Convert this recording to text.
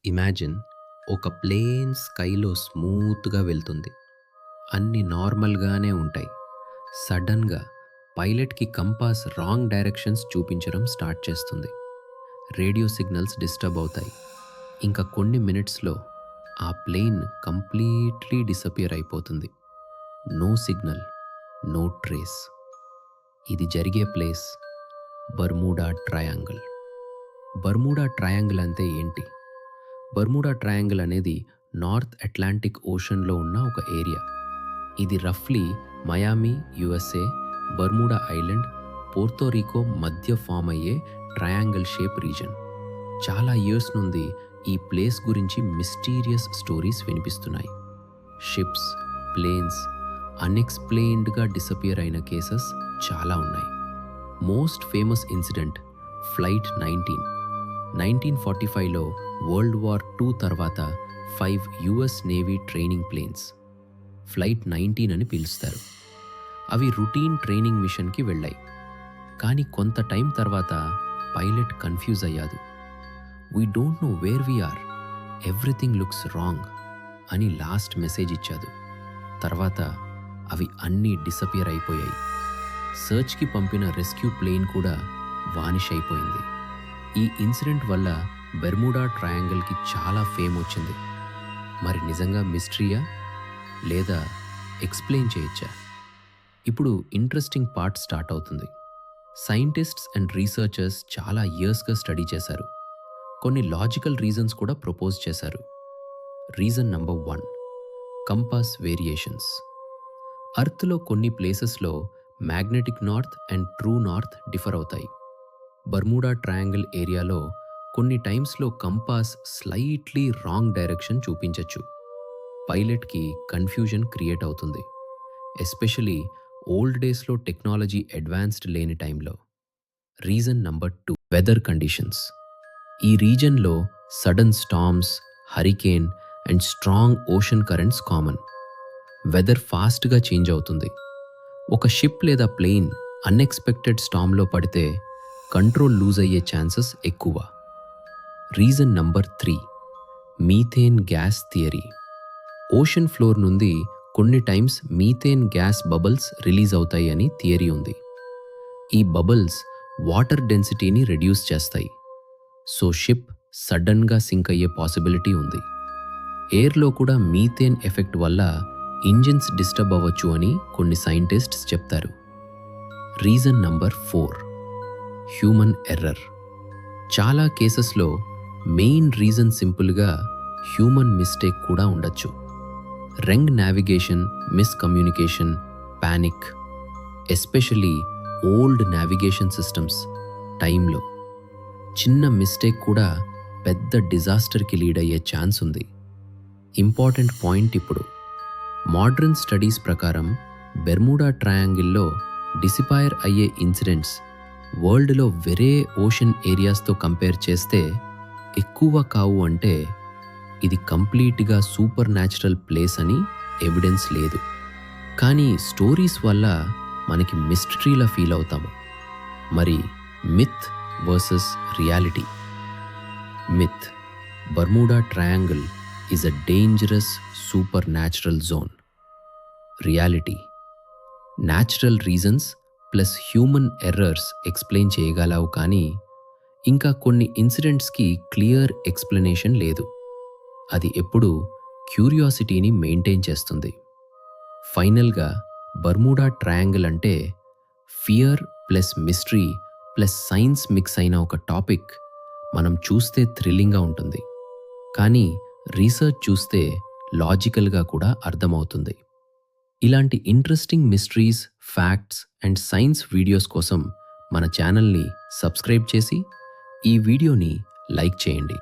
Imagine ఒక plane స్కైలో స్మూత్గా వెళ్తుంది. అన్నీ నార్మల్గానే ఉంటాయి. సడన్గా పైలట్కి కంపాస్ రాంగ్ డైరెక్షన్స్ చూపించడం స్టార్ట్ చేస్తుంది. రేడియో సిగ్నల్స్ డిస్టర్బ్ అవుతాయి. ఇంకా కొన్ని మినిట్స్లో ఆ ప్లేన్ కంప్లీట్లీ డిసపియర్ అయిపోతుంది. No signal, no trace. ఇది జరిగే place Bermuda Triangle. Bermuda Triangle అంటే ఏంటి? బర్మూడా ట్రయాంగిల్ అనేది నార్త్ అట్లాంటిక్ ఓషన్లో ఉన్న ఒక ఏరియా. ఇది రఫ్లీ Miami USA, Bermuda island, Puerto Rico మధ్య ఫామ్ అయ్యే ట్రయాంగిల్ షేప్ రీజన్. చాలా ఇయర్స్ నుండి ఈ ప్లేస్ గురించి మిస్టీరియస్ స్టోరీస్ వినిపిస్తున్నాయి. షిప్స్, ప్లేన్స్ అన్ఎక్స్ప్లెయిన్డ్గా డిసపియర్ అయిన కేసెస్ చాలా ఉన్నాయి. మోస్ట్ ఫేమస్ ఇన్సిడెంట్ ఫ్లైట్ 1945లో వరల్డ్ వార్ II తర్వాత 5 US navy training planes flight 19 అని పిలుస్తారు. అవి రొటీన్ ట్రైనింగ్ మిషన్కి వెళ్ళాయి. కానీ కొంత టైం తర్వాత పైలట్ కన్ఫ్యూజ్ అయ్యాడు. We don't know where we are, everything looks wrong అని లాస్ట్ మెసేజ్ ఇచ్చాడు. తర్వాత అవి అన్నీ డిసపియర్ అయిపోయాయి. సర్చ్కి పంపిన రెస్క్యూ ప్లేన్ కూడా వానిష్ అయిపోయింది. ఈ ఇన్సిడెంట్ వల్ల బెర్ముడా ట్రయాంగిల్కి చాలా ఫేమ్ వచ్చింది. మరి నిజంగా మిస్టరీయా లేదా ఎక్స్ప్లెయిన్ చేయొచ్చా? ఇప్పుడు ఇంట్రెస్టింగ్ పార్ట్ స్టార్ట్ అవుతుంది. సైంటిస్ట్స్ అండ్ రీసెర్చర్స్ చాలా ఇయర్స్గా స్టడీ చేశారు. కొన్ని లాజికల్ రీజన్స్ కూడా ప్రపోజ్ చేశారు. Reason number 1, compass variations. అర్త్లో కొన్ని ప్లేసెస్లో magnetic north and true north differ అవుతాయి. బర్మూడా ట్రయాంగిల్ ఏరియాలో కొన్ని టైమ్స్లో కంపాస్ స్లైట్లీ రాంగ్ డైరెక్షన్ చూపించచ్చు. పైలట్కి కన్ఫ్యూజన్ క్రియేట్ అవుతుంది, ఎస్పెషలీ ఓల్డ్ డేస్లో టెక్నాలజీ అడ్వాన్స్డ్ లేని టైంలో. Reason number 2, weather conditions. ఈ రీజన్లో sudden storms, hurricane and strong ocean currents common. Weather ఫాస్ట్గా చేంజ్ అవుతుంది. ఒక షిప్ లేదా ప్లేన్ అన్ఎక్స్పెక్టెడ్ స్టార్మ్లో పడితే కంట్రోల్ లూజ్ అయ్యే ఛాన్సెస్ ఎక్కువ. Reason number 3, methane gas theory. Ocean floor నుండి కొన్ని times methane gas bubbles release అవుతాయి అని థియరీ ఉంది. ఈ బబుల్స్ వాటర్ డెన్సిటీని రెడ్యూస్ చేస్తాయి. సో షిప్ సడన్గా సింక్ అయ్యే పాసిబిలిటీ ఉంది. ఎయిర్లో కూడా మీథేన్ ఎఫెక్ట్ వల్ల ఇంజిన్స్ డిస్టర్బ్ అవ్వచ్చు అని కొన్ని సైంటిస్ట్స్ చెప్తారు. Reason number 4, human error. చాలా కేసెస్లో మెయిన్ రీజన్ సింపుల్గా హ్యూమన్ మిస్టేక్ కూడా ఉండొచ్చు. Wrong navigation, miscommunication, panic, especially old navigation systems టైంలో చిన్న మిస్టేక్ కూడా పెద్ద డిజాస్టర్కి లీడ్ అయ్యే ఛాన్స్ ఉంది. ఇంపార్టెంట్ పాయింట్ ఇప్పుడు, మోడ్రన్ స్టడీస్ ప్రకారం బెర్ముడా ట్రయాంగిల్లో డిసిపైర్ అయ్యే ఇన్సిడెంట్స్ వరల్డ్లో వేరే ఓషన్ ఏరియాస్తో కంపేర్ చేస్తే ఎక్కువ కావు. అంటే ఇది కంప్లీట్గా సూపర్ న్యాచురల్ ప్లేస్ అని ఎవిడెన్స్ లేదు. కానీ స్టోరీస్ వల్ల మనకి మిస్టరీలా ఫీల్ అవుతాము. మరి myth versus reality. Myth, Bermuda triangle is a dangerous super natural zone. Reality, natural reasons plus human errors explain చేయగలవు, కానీ ఇంకా కొన్ని ఇన్సిడెంట్స్కి క్లియర్ ఎక్స్ప్లెనేషన్ లేదు. అది ఎప్పుడూ క్యూరియాసిటీని మెయింటైన్ చేస్తుంది. ఫైనల్గా బర్ముడా ట్రయాంగిల్ అంటే fear plus mystery plus science mix అయిన ఒక టాపిక్. మనం చూస్తే థ్రిల్లింగ్గా ఉంటుంది, కానీ రీసెర్చ్ చూస్తే లాజికల్గా కూడా అర్థమవుతుంది. ఇలాంటి interesting mysteries, facts and science videos కోసం మన ఛానల్ని సబ్స్క్రైబ్ చేసి ఈ వీడియోని లైక్ చేయండి.